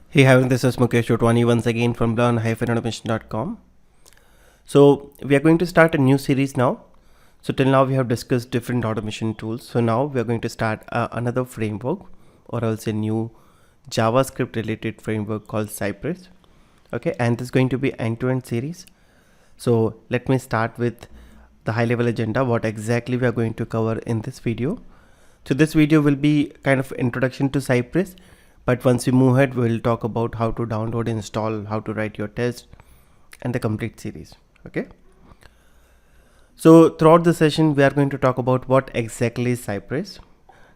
Hey, having this is Mukesh Otwani once again from learn-automation.com. So we are going to start a new series now. So till now we have discussed different automation tools. So now we are going to start another framework, or else a new JavaScript related framework called Cypress. Okay, and this is going to be end-to-end series. So let me start with the high level agenda, what exactly we are going to cover in this video. So this video will be kind of introduction to Cypress, but once we move ahead, we'll talk about how to download, install, how to write your test, and the complete series. Okay. So throughout the session, we are going to talk about what exactly is Cypress,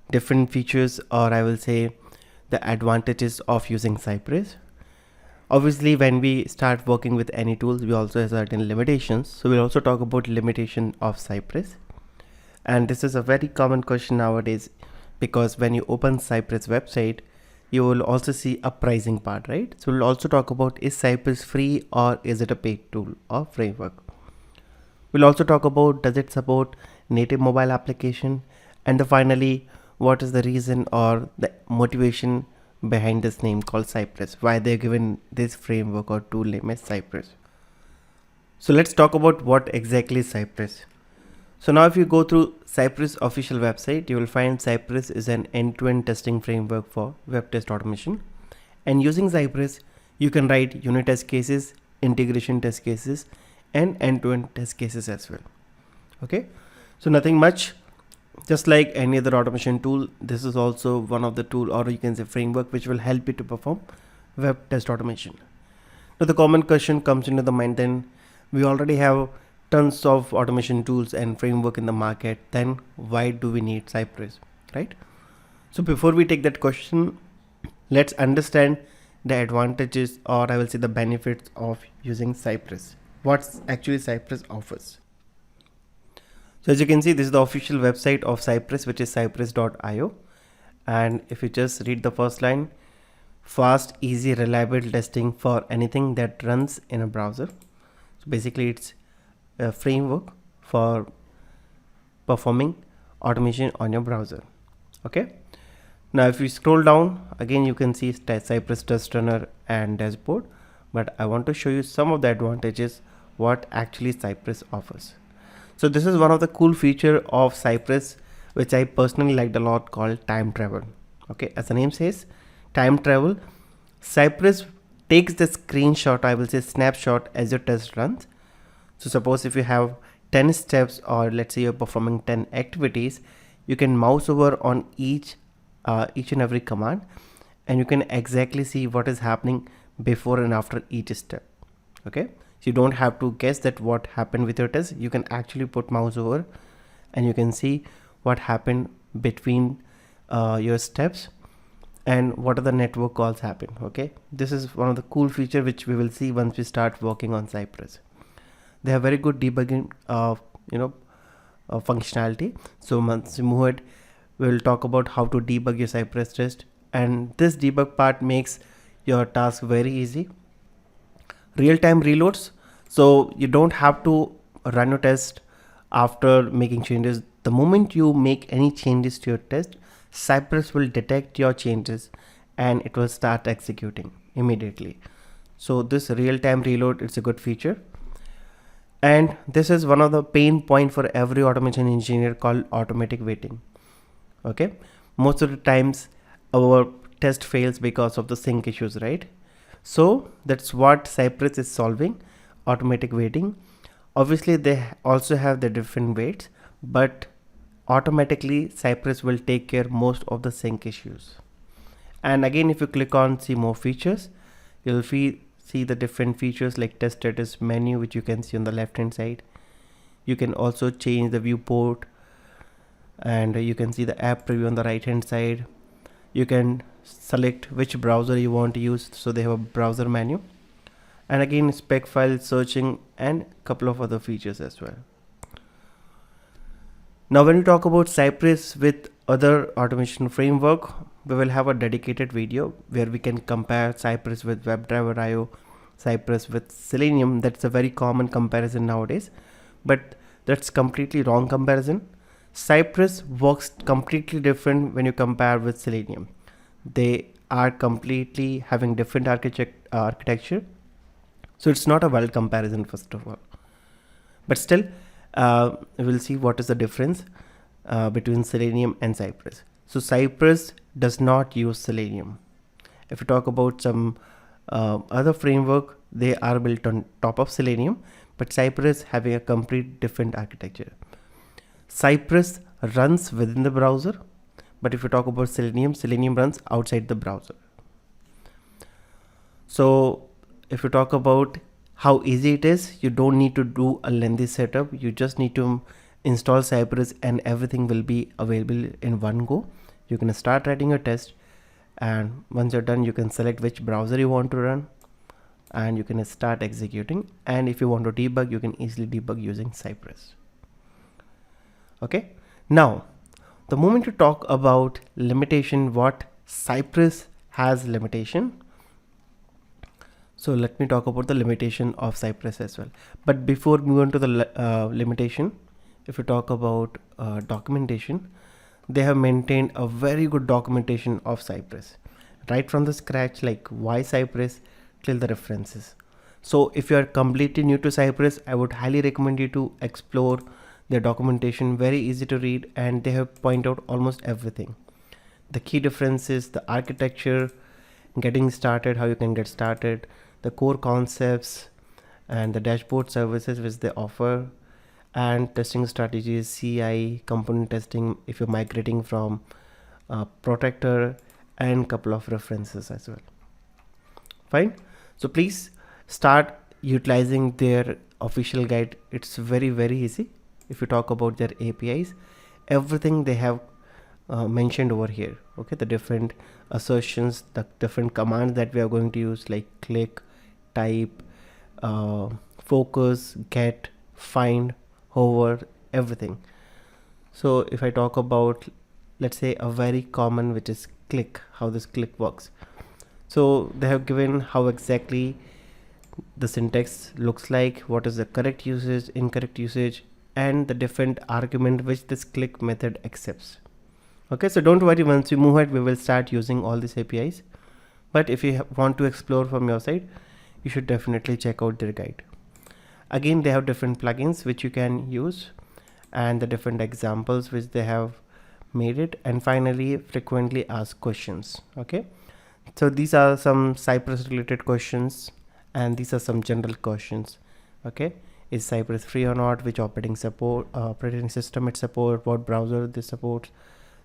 different features, or I will say the advantages of using Cypress. Obviously, when we start working with any tools, we also have certain limitations. So we'll also talk about limitation of Cypress. And this is a very common question nowadays, because when you open Cypress website, you will also see a pricing part, right? So we'll also talk about, is Cypress free or is it a paid tool or framework? We'll also talk about, does it support native mobile application? And finally, what is the reason or the motivation behind this name called Cypress? Why they're given this framework or tool name as Cypress? So let's talk about what exactly is Cypress. So now if you go through Cypress official website, you will find Cypress is an end-to-end testing framework for web test automation. And using Cypress, you can write unit test cases, integration test cases, and end-to-end test cases as well. Okay, so nothing much. Just like any other automation tool, this is also one of the tool, or you can say framework, which will help you to perform web test automation. Now the common question comes into the mind, then we already have tons of automation tools and framework in the market, then why do we need Cypress, right? So before we take that question, let's understand the advantages, or I will say the benefits of using Cypress. What's actually Cypress offers? So as you can see, this is the official website of Cypress, which is cypress.io. And if you just read the first line, fast, easy, reliable testing for anything that runs in a browser. So basically it's a framework for performing automation on your browser. Okay. Now if you scroll down again, you can see Cypress Test Runner and dashboard, but I want to show you some of the advantages what actually Cypress offers. So this is one of the cool feature of Cypress, which I personally liked a lot, called time travel. Okay, as the name says, time travel. Cypress takes the screenshot, I will say snapshot, as your test runs. So suppose if you have 10 steps, or let's say you're performing 10 activities, you can mouse over on each and every command, and you can exactly see what is happening before and after each step. Okay, so you don't have to guess that what happened with your test. You can actually put mouse over and you can see what happened between your steps and what are the network calls happen. Okay, this is one of the cool feature which we will see once we start working on Cypress. They have very good debugging functionality. So once we move ahead, we'll talk about how to debug your Cypress test, and this debug part makes your task very easy. Real-time reloads, so you don't have to run your test after making changes. The moment you make any changes to your test, Cypress will detect your changes and it will start executing immediately. So this real-time reload, it's a good feature. And this is one of the pain point for every automation engineer, called automatic waiting. Okay, most of the times our test fails because of the sync issues, right? So that's what Cypress is solving, automatic waiting. Obviously they also have the different weights, but automatically Cypress will take care most of the sync issues. And again, if you click on see more features, you'll see the different features like test status menu, which you can see on the left hand side. You can also change the viewport, and you can see the app preview on the right hand side. You can select which browser you want to use, so they have a browser menu, and again spec file searching and a couple of other features as well. Now when you talk about Cypress with other automation framework, we will have a dedicated video where we can compare Cypress with WebDriver.io, Cypress with Selenium. That's a very common comparison nowadays, but that's completely wrong comparison. Cypress works completely different when you compare with Selenium. They are completely having different architecture. So it's not a valid comparison first of all. But still, we'll see what is the difference between Selenium and Cypress. So Cypress does not use Selenium. If you talk about some other framework, they are built on top of Selenium, but Cypress having a complete different architecture. Cypress runs within the browser, but if you talk about Selenium, Selenium runs outside the browser. So if you talk about how easy it is, you don't need to do a lengthy setup. You just need to install Cypress and everything will be available in one go. You can start writing a test, and once you're done, you can select which browser you want to run and you can start executing. And if you want to debug, you can easily debug using Cypress. Okay, now the moment you talk about limitation, what Cypress has limitation. So let me talk about the limitation of Cypress as well. But before we move on to the limitation, if you talk about documentation, they have maintained a very good documentation of Cypress, right from the scratch, like why Cypress till the references. So if you are completely new to Cypress, I would highly recommend you to explore their documentation. Very easy to read, and they have pointed out almost everything. The key differences, the architecture, getting started, how you can get started, the core concepts, and the dashboard services which they offer, and testing strategies, CI, component testing if you're migrating from Protector, and couple of references as well. Fine. So please start utilizing their official guide. It's very easy. If you talk about their APIs, everything they have mentioned over here. Okay, the different assertions, the different commands that we are going to use, like click, type, focus, get, find, hover, everything. So if I talk about, let's say, a very common, which is click, how this click works. So they have given how exactly the syntax looks like, what is the correct usage, incorrect usage, and the different argument which this click method accepts. Okay, so don't worry, once you move ahead, we will start using all these APIs. But if you want to explore from your side, you should definitely check out their guide. Again, they have different plugins which you can use, and the different examples which they have made it, and finally frequently asked questions. Okay, so these are some Cypress related questions, and these are some general questions. Okay, is Cypress free or not, which operating system it supports, what browser this supports.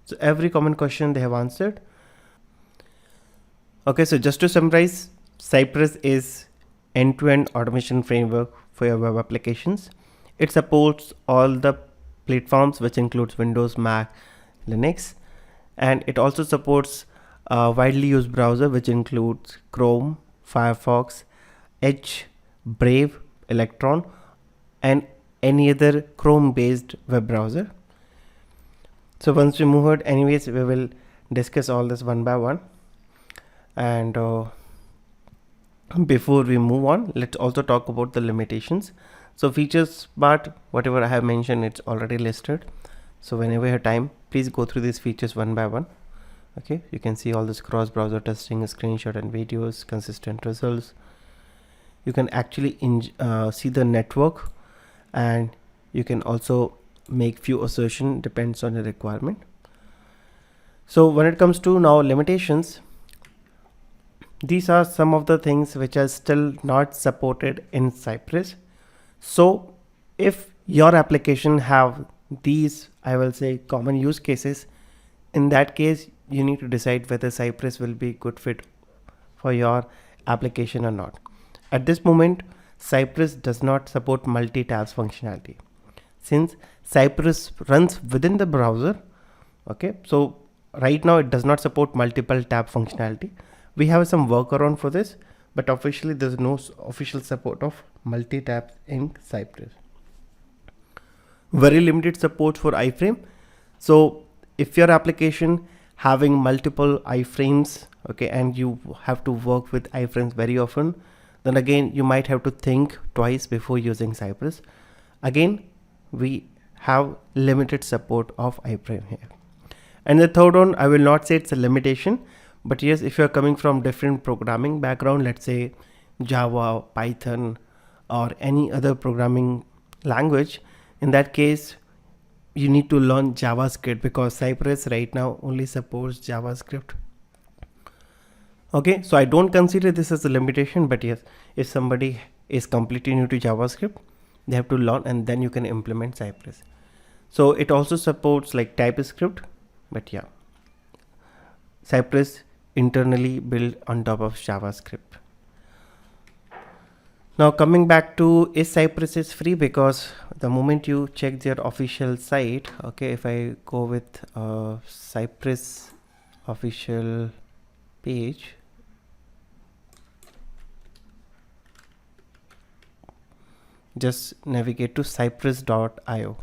So every common question they have answered. Okay, so just to summarize, Cypress is end-to-end automation framework for your web applications. It supports all the platforms, which includes Windows, Mac, Linux, and it also supports a widely used browser which includes Chrome, Firefox, Edge, Brave, Electron, and any other Chrome based web browser. So once we move on, anyways, we will discuss all this one by one. And before we move on, let's also talk about the limitations. So features part, whatever I have mentioned, it's already listed. So whenever you have time, please go through these features one by one. Okay, you can see all this cross browser testing, screenshot and videos, consistent results. You can actually see the network, and you can also make few assertion, depends on the requirement. So when it comes to now limitations, these are some of the things which are still not supported in Cypress. So if your application have these, I will say, common use cases, in that case you need to decide whether Cypress will be good fit for your application or not. At this moment, Cypress does not support multi-tabs functionality. Since Cypress runs within the browser, okay, so right now it does not support multiple tab functionality. We have some workaround for this, but officially there's no official support of multi-tabs in Cypress. Very limited support for iframe. So if your application having multiple iframes, okay, and you have to work with iframes very often, then again you might have to think twice before using Cypress. Again, we have limited support of iframe here. And the third one, I will not say it's a limitation, But yes, if you're coming from different programming background, let's say Java, Python, or any other programming language, in that case you need to learn JavaScript, because Cypress right now only supports JavaScript. Okay, so I don't consider this as a limitation, but yes, if somebody is completely new to JavaScript, they have to learn and then you can implement Cypress. So it also supports like TypeScript, but yeah, Cypress internally built on top of JavaScript. Now coming back to, is Cypress is free? Because the moment you check their official site, okay, if I go with Cypress official page, just navigate to cypress.io.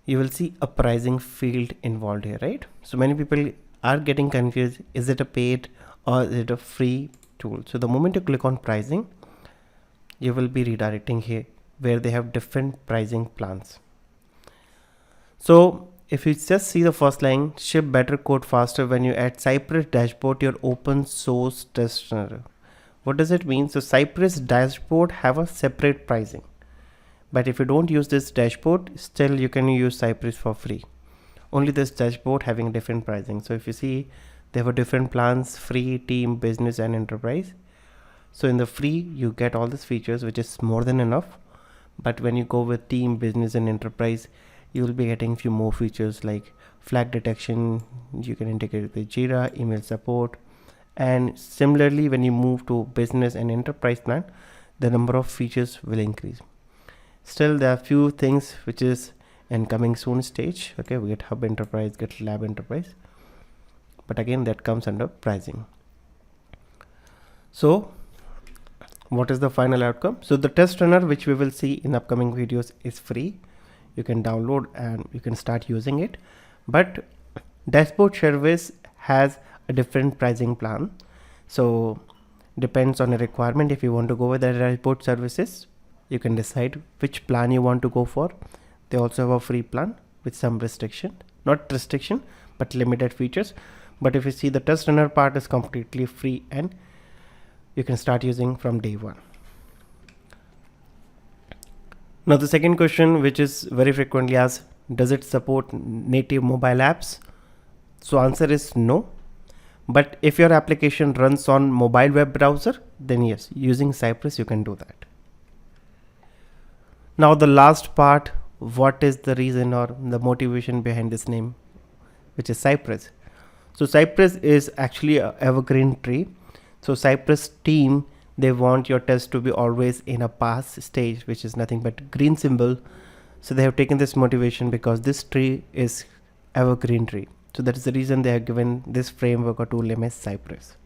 You will see a pricing field involved here, right? So many people are getting confused. Is it a paid or is it a free tool? So the moment you click on pricing, you will be redirecting here where they have different pricing plans. So if you just see the first line, ship better code faster when you add Cypress dashboard, your open source test runner. What does it mean? So Cypress dashboard have a separate pricing, but if you don't use this dashboard, still you can use Cypress for free. Only this dashboard having different pricing. So if you see, they have a different plans: free, team, business, and enterprise. So in the free, you get all these features, which is more than enough. But when you go with team, business, and enterprise, you will be getting few more features like flag detection. You can integrate with Jira, email support. And similarly, when you move to business and enterprise plan, the number of features will increase. Still, there are few things which is in coming soon stage. Okay, we get Hub Enterprise, get Lab Enterprise, but again that comes under pricing. So what is the final outcome? So the test runner, which we will see in upcoming videos, is free. You can download and you can start using it, but dashboard service has a different pricing plan. So depends on a requirement. If you want to go with the dashboard services, you can decide which plan you want to go for. They also have a free plan with some restriction, not restriction, but limited features. But if you see, the test runner part is completely free and you can start using from day one. Now the second question, which is very frequently asked, does it support native mobile apps? So answer is no. But if your application runs on mobile web browser, then yes, using Cypress you can do that. Now the last part, what is the reason or the motivation behind this name, which is Cypress? So Cypress is actually an evergreen tree. So Cypress team, they want your test to be always in a pass stage, which is nothing but green symbol. So they have taken this motivation because this tree is evergreen tree. So that is the reason they have given this framework or tool name as Cypress.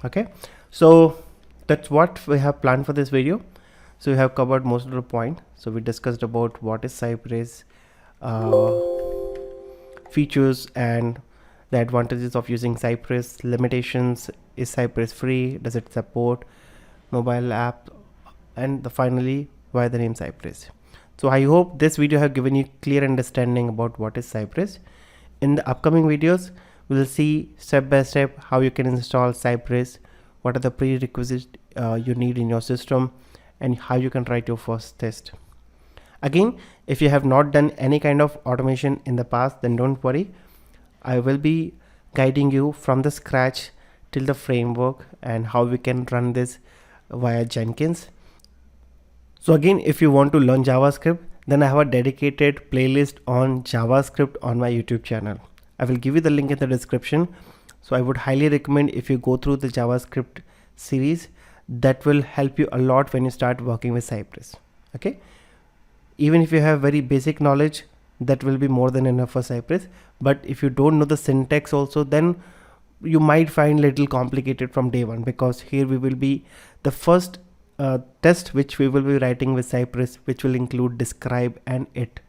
Okay, so that's what we have planned for this video. So we have covered most of the point. So we discussed about what is Cypress, features and the advantages of using Cypress, limitations, is Cypress free, does it support mobile app, and finally why the name Cypress. So I hope this video have given you clear understanding about what is Cypress. In the upcoming videos, we will see step by step how you can install Cypress, what are the prerequisites you need in your system, and how you can write your first test. Again, if you have not done any kind of automation in the past, then don't worry. I will be guiding you from the scratch till the framework and how we can run this via Jenkins. So again, if you want to learn JavaScript, then I have a dedicated playlist on JavaScript on my YouTube channel. I will give you the link in the description. So I would highly recommend if you go through the JavaScript series, that will help you a lot when you start working with Cypress. Okay, even if you have very basic knowledge, that will be more than enough for Cypress. But if you don't know the syntax also, then you might find little complicated from day one, because here we will be the first test which we will be writing with Cypress, which will include describe and it.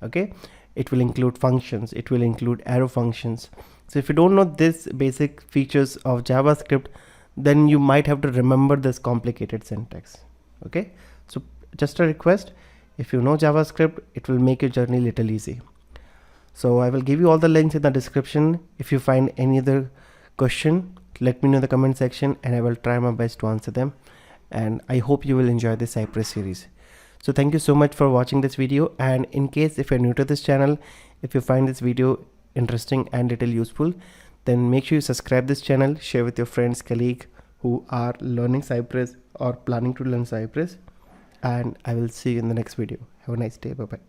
Okay, it will include functions, it will include arrow functions. So if you don't know this basic features of JavaScript, then you might have to remember this complicated syntax. Okay, so just a request, if you know JavaScript, it will make your journey little easy. So I will give you all the links in the description. If you find any other question, let me know in the comment section and I will try my best to answer them. And I hope you will enjoy this Cypress series. So thank you so much for watching this video, and in case if you're new to this channel, if you find this video interesting and little useful, then make sure you subscribe this channel, share with your friends, colleagues who are learning Cypress or planning to learn Cypress, and I will see you in the next video. Have a nice day. Bye bye.